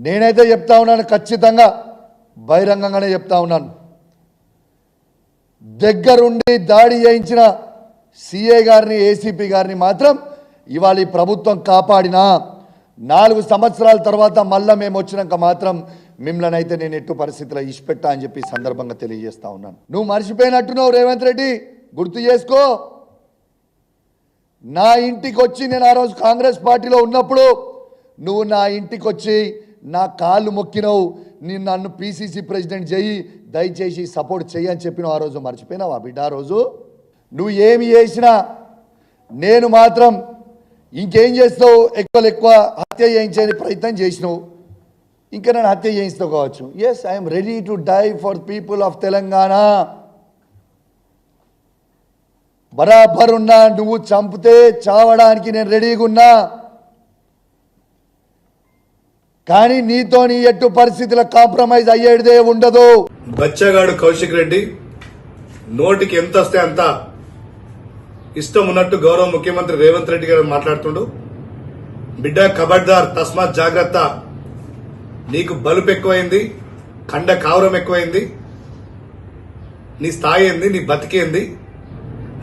నేనైతే చెప్తా ఉన్నాను, ఖచ్చితంగా బహిరంగంగానే చెప్తా ఉన్నాను. దగ్గరుండి దాడి చేయించిన సిఐ గారిని, ఏసీపీ గారిని మాత్రం ఇవాళ ఈ ప్రభుత్వం కాపాడినా 4 సంవత్సరాల తర్వాత మళ్ళా మేము వచ్చినాక మాత్రం మిమ్మల్ని అయితే నేను ఎట్టు పరిస్థితిలో ఇష్టపెట్టా అని చెప్పి సందర్భంగా తెలియజేస్తా ఉన్నాను. నువ్వు మర్చిపోయినట్టున్నావు రేవంత్ రెడ్డి, గుర్తు చేసుకో. నా ఇంటికి వచ్చి నేను ఆ రోజు కాంగ్రెస్ పార్టీలో ఉన్నప్పుడు నువ్వు నా ఇంటికి వచ్చి నా కాళ్ళు మొక్కినవు, నేను నన్ను పిసిసి ప్రెసిడెంట్ చెయ్యి, దయచేసి సపోర్ట్ చెయ్యి అని చెప్పినావు. ఆ రోజు మర్చిపోయినావా బిడ్డ? ఆ రోజు నువ్వు ఏమి చేసినా నేను మాత్రం ఇంకేం చేస్తావు, ఎక్కువ హత్య చేయించే ప్రయత్నం చేసినావు, ఇంకా నన్ను హత్య చేయిస్తావు కావచ్చు. Yes, I'm ready to die for people of Telangana. బరాబర్ ఉన్నా, నువ్వు చంపితే చావడానికి నేను రెడీగా ఉన్నా. కానీ నీతో నీ ఎట్టు పరిస్థితుల కాంప్రమైజ్ అయ్యేదే ఉండదు. బచ్చగాడు కౌశిక్ రెడ్డి నోటికి ఎంత వస్తే అంత ఇష్టం ఉన్నట్టు గౌరవ ముఖ్యమంత్రి రేవంత్ రెడ్డి గారు మాట్లాడుతుండు. బిడ్డ ఖబర్దార్, తస్మాత్ జాగ్రత్త. నీకు బలుపు ఎక్కువైంది, కండ కావరం ఎక్కువైంది. నీ స్థాయి ఏంది, నీ బతికేంది?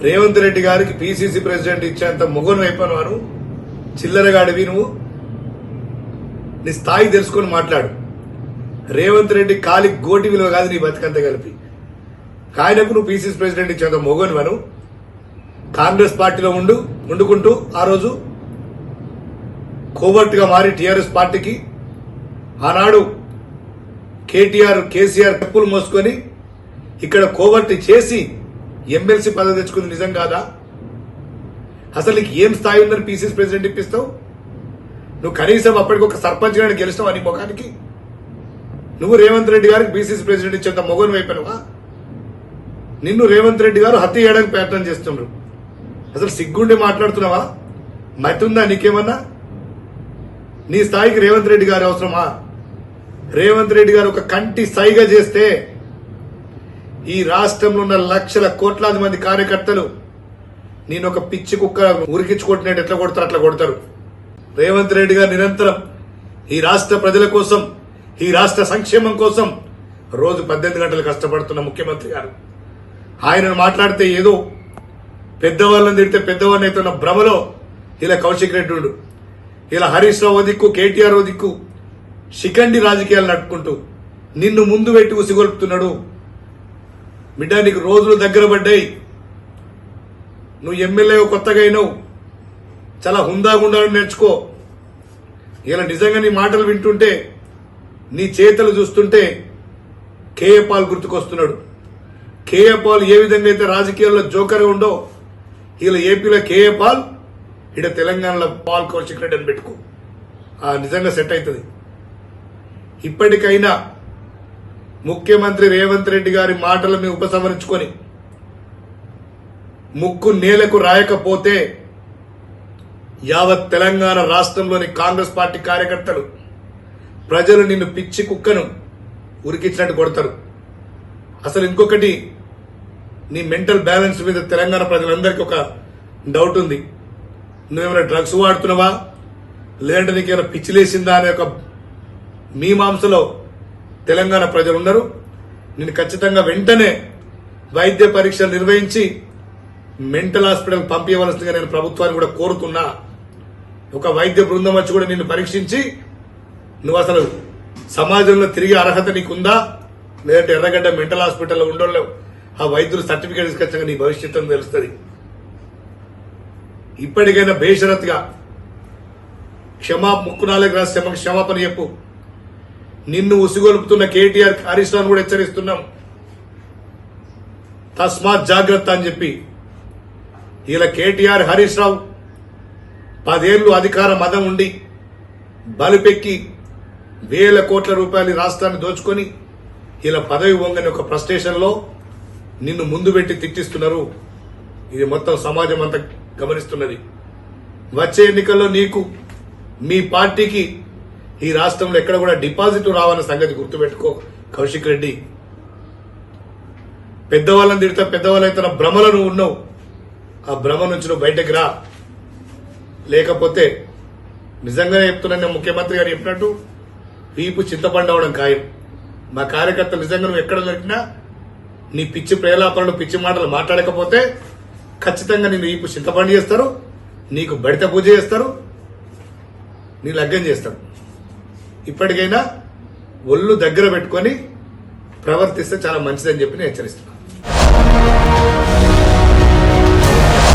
రేవంత్ రెడ్డి గారికి పిసిసి ప్రెసిడెంట్ ఇచ్చేంత మొగను అయిపోయినాను. చిల్లరగాడివి నువ్వు. నీ స్థాయి తెలుసుకొని మాట్లాడు. రేవంత్ రెడ్డి కాలి గోటి విలువ కాదు నీ బతికంతా కలిపి. కాయనకు నువ్వు పిసిసి ప్రెసిడెంట్ ఇచ్చేంత మొగనువను. కాంగ్రెస్ పార్టీలో ఉండుకుంటూ ఆ రోజు కోవర్ట్గా మారి టీఆర్ఎస్ పార్టీకి ఆనాడు కేసీఆర్ చెప్పులు మోసుకొని ఇక్కడ కోవర్ట్ చేసి ఎమ్మెల్సీ పదవి తెచ్చుకుంది నిజం కాదా? అసలు నీకు ఏం స్థాయి ఉందని పిసిసి ప్రెసిడెంట్ ఇప్పిస్తావు? నువ్వు కనీసం అప్పటికి ఒక సర్పంచ్ గారిని గెలుస్తావు నీ ముఖానికి. నువ్వు రేవంత్ రెడ్డి గారికి పిసిసి ప్రెసిడెంట్ ఇచ్చేంత మొగను అయిపోయినవా? నిన్ను రేవంత్ రెడ్డి గారు హత్య చేయడానికి ప్రయత్నం చేస్తున్నారు. అసలు సిగ్గుండి మాట్లాడుతున్నావా? మతుందా నీకేమన్నా? నీ స్థాయికి రేవంత్ రెడ్డి గారు అవసరమా? రేవంత్ రెడ్డి గారు ఒక కంటి సైగ చేస్తే ఈ రాష్ట్రంలో ఉన్న లక్షల కోట్లాది మంది కార్యకర్తలు నేను ఒక పిచ్చి కుక్క ఉరికించుకుంటున్నట్టు ఎట్లా కొడతారు అట్లా కొడతారు. రేవంత్ రెడ్డి గారు నిరంతరం ఈ రాష్ట్ర ప్రజల కోసం, ఈ రాష్ట్ర సంక్షేమం కోసం రోజు 18 గంటలు కష్టపడుతున్న ముఖ్యమంత్రి గారు. ఆయనను మాట్లాడితే ఏదో పెద్దవాళ్ళని తిడితే పెద్దవాళ్ళని అయితే భ్రమలో ఇలా కౌశిక్ రెడ్డి ఉండు. ఇలా హరీష్ రావు దిక్కు, కేటీఆర్ దిక్కు శిఖండి రాజకీయాలు నడుపుకుంటూ నిన్ను ముందు పెట్టి ఉసిగొల్పుతున్నాడు. బిడ్డ, నీకు రోజులు దగ్గర పడ్డాయి. నువ్వు ఎమ్మెల్యే కొత్తగా అయినావు, చాలా హుందాగుండా నేర్చుకో. ఇలా నిజంగా నీ మాటలు వింటుంటే, నీ చేతలు చూస్తుంటే కేఏ పాల్ గుర్తుకొస్తున్నాడు. కేఏ పాల్ ఏ విధంగా అయితే రాజకీయాల్లో జోకర్ ఉండో, ఇలా ఏపీలో కేఏ పాల్, ఇక్కడ తెలంగాణలో పాల్ కౌశిక్ రెడ్డి అని పెట్టుకో. నిజంగా సెట్ అవుతుంది. ఇప్పటికైనా ముఖ్యమంత్రి రేవంత్ రెడ్డి గారి మాటలను ఉపసంహరించుకొని ముక్కు నేలకు రాయకపోతే యావత్ తెలంగాణ రాష్ట్రంలోని కాంగ్రెస్ పార్టీ కార్యకర్తలు, ప్రజలు నిన్ను పిచ్చి కుక్కను ఉరికించినట్టు కొడతారు. అసలు ఇంకొకటి, నీ మెంటల్ బ్యాలెన్స్ మీద తెలంగాణ ప్రజలందరికీ ఒక డౌట్ ఉంది. నువ్వేమైనా డ్రగ్స్ వాడుతున్నావా, లేదంటే నీకేమైనా పిచ్చిలేసిందా అనే ఒక మీమాంసలో తెలంగాణ ప్రజలు ఉన్నారు. నేను ఖచ్చితంగా వెంటనే వైద్య పరీక్షలు నిర్వహించి మెంటల్ హాస్పిటల్ పంపించవలసిందిగా నేను ప్రభుత్వాన్ని కూడా కోరుతున్నా. ఒక వైద్య బృందం వచ్చి కూడా నిన్ను పరీక్షించి నువ్వు అసలు సమాజంలో తిరిగే అర్హత నీకుందా, లేదంటే ఎర్రగడ్డ మెంటల్ హాస్పిటల్లో ఉండలేవు, ఆ వైద్యులు సర్టిఫికేట్ తీసుకొచ్చాక నీ భవిష్యత్తు తెలుస్తుంది. ఇప్పటికైనా బేషరత్గా ముక్కునాలకు రాసి క్షమాపణ చెప్పు. నిన్ను ఉసిగొలుపుతున్న కేటీఆర్, హరీష్ రావును కూడా హెచ్చరిస్తున్నాం. తస్మాత్ జాగ్రత్త అని చెప్పి. ఇలా కేటీఆర్, హరీష్ రావు 10 ఏళ్లు అధికార మదం ఉండి బలుపెక్కి వేల కోట్ల రూపాయలు రాష్ట్రాన్ని దోచుకొని ఇలా పదవి వంగని ఒక ఫ్రస్ట్రేషన్ లో నిన్ను ముందు పెట్టి తిట్టిస్తున్నారు. ఇది మొత్తం సమాజం అంతా గమనిస్తున్నది. వచ్చే ఎన్నికల్లో నీకు, మీ పార్టీకి ఈ రాష్ట్రంలో ఎక్కడ కూడా డిపాజిట్ రావన్న సంగతి గుర్తుపెట్టుకో కౌశిక్ రెడ్డి. పెద్దవాళ్ళని తిడితే పెద్దవాళ్ళైతే భ్రమలో నువ్వు ఉన్నావు. ఆ భ్రమ నుంచి నువ్వు బయటకు రా. లేకపోతే నిజంగానే చెప్తున్నా, ముఖ్యమంత్రి గారు చెప్పినట్టు వీపు చింతపండు అవడం ఖాయం. మా కార్యకర్తలు నిజంగా నువ్వు ఎక్కడ దొరికినా నీ పిచ్చి ప్రేలాపనలు పిచ్చి మాటలు మాట్లాడకపోతే ఖచ్చితంగా నేను వీపు చింతపండు చేస్తారు, నీకు బడిత పూజ చేస్తారు, నీ లగ్గం చేస్తారు. ఇప్పటికైనా ఒళ్ళు దగ్గర పెట్టుకొని ప్రవర్తిస్తే చాలా మంచిదని చెప్పి నేను హెచ్చరిస్తున్నాను.